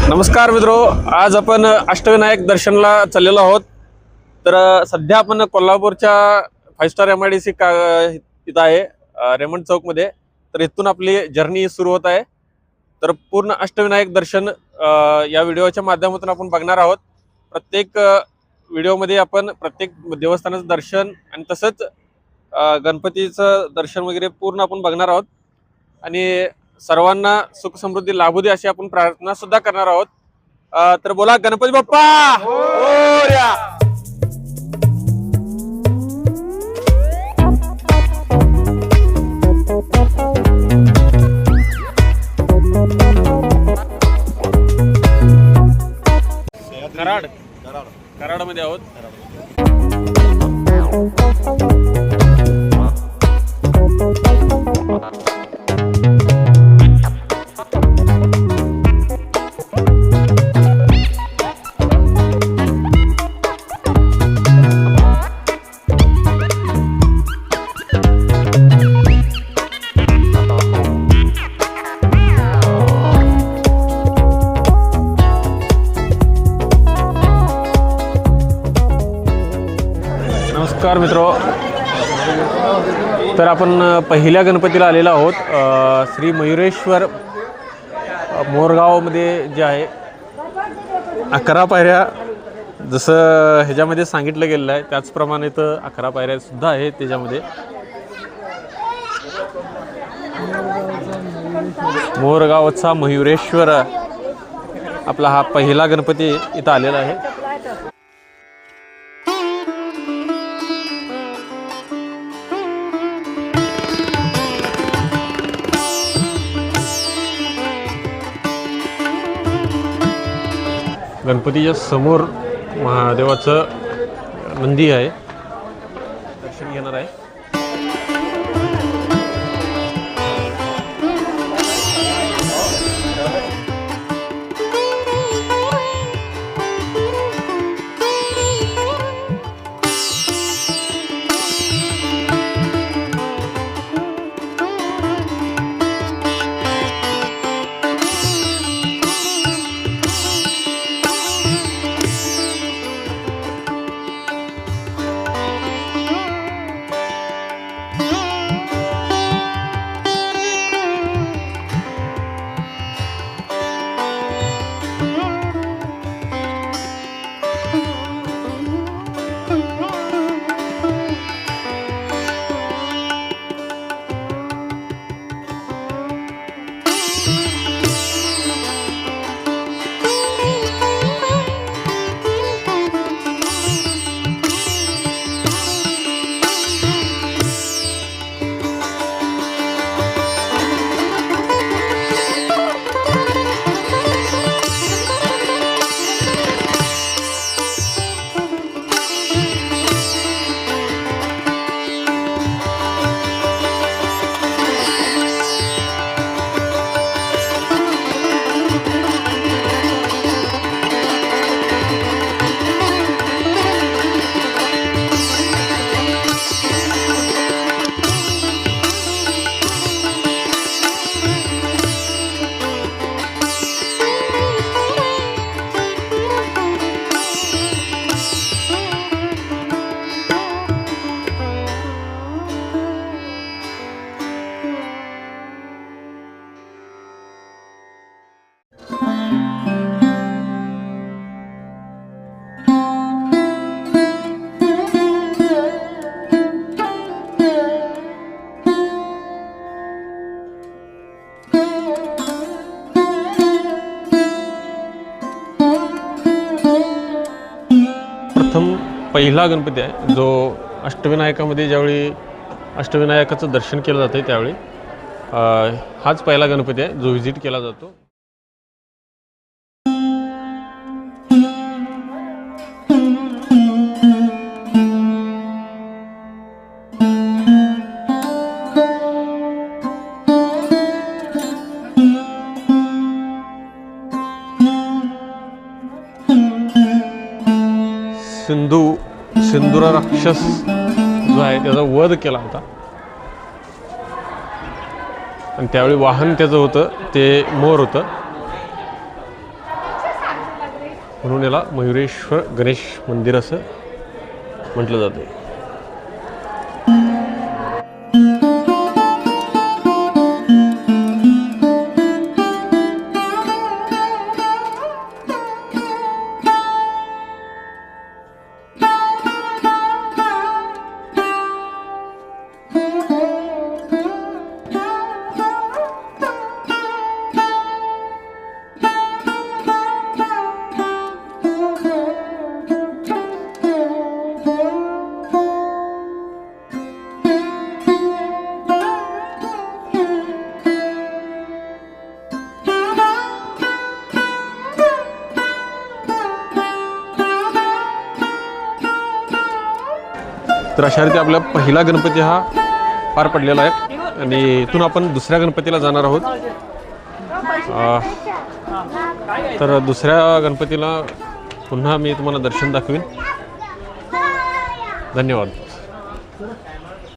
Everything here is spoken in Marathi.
नमस्कार मित्रो, आज आपण अष्टविनायक दर्शनला चाललेलो आहोत। तर सध्या आपण कोल्हापूरच्या 5 स्टार MIDC इथं आहे, रेमंड चौकमध्ये। तर इथून आपली जर्नी सुरू होत आहे। तर पूर्ण अष्टविनायक दर्शन या व्हिडिओच्या माध्यमातून आपण बघणार आहोत। प्रत्येक व्हिडिओमध्ये आपण प्रत्येक देवस्थानाचं दर्शन आणि तसंच गणपतीचं दर्शन वगैरे पूर्ण आपण बघणार आहोत आणि सर्वांना सुख समृद्धी लाभू दे अशी आपण प्रार्थना सुद्धा करणार आहोत। तर बोला गणपती बाप्पा मोरया। कराडमध्ये आहोत। नमस्कार मित्रो, तर आपण पहिल्या गणपतीला आलेलो आहोत। श्री मयुरेश्वर मोरगावमध्ये जे आहे 11 पायऱ्या जसं ह्याच्यामध्ये सांगितलं गेलेलं आहे त्याचप्रमाणे तर 11 पायऱ्या सुद्धा आहेत त्याच्यामध्ये। मोरगावचा मयुरेश्वर आपला हा पहिला गणपती इथं आलेला आहे। गणपतीच्या समोर महादेवाचं नंदी आहे, दर्शन घेणार आहे। पहिला गणपती आहे जो अष्टविनायकामध्ये ज्यावेळी अष्टविनायकाचं दर्शन केलं जातं त्यावेळी हाच पहिला गणपती आहे जो व्हिजिट केला जातो। सिंदूर राक्षस जो आहे त्याचा वध केला होता आणि त्यावेळी वाहन त्याचं होतं ते मोर होतं। म्हणून याला मयुरेश्वर गणेश मंदिर असं म्हटलं जातं. तर अशा रीती आपला पहिला गणपती हा पार पडलेला आहे आणि इथून आपण दुसऱ्या गणपतीला जाणार आहोत. तर दुसऱ्या गणपतीला पुन्हा मी तुम्हाला दर्शन दाखवीन. धन्यवाद.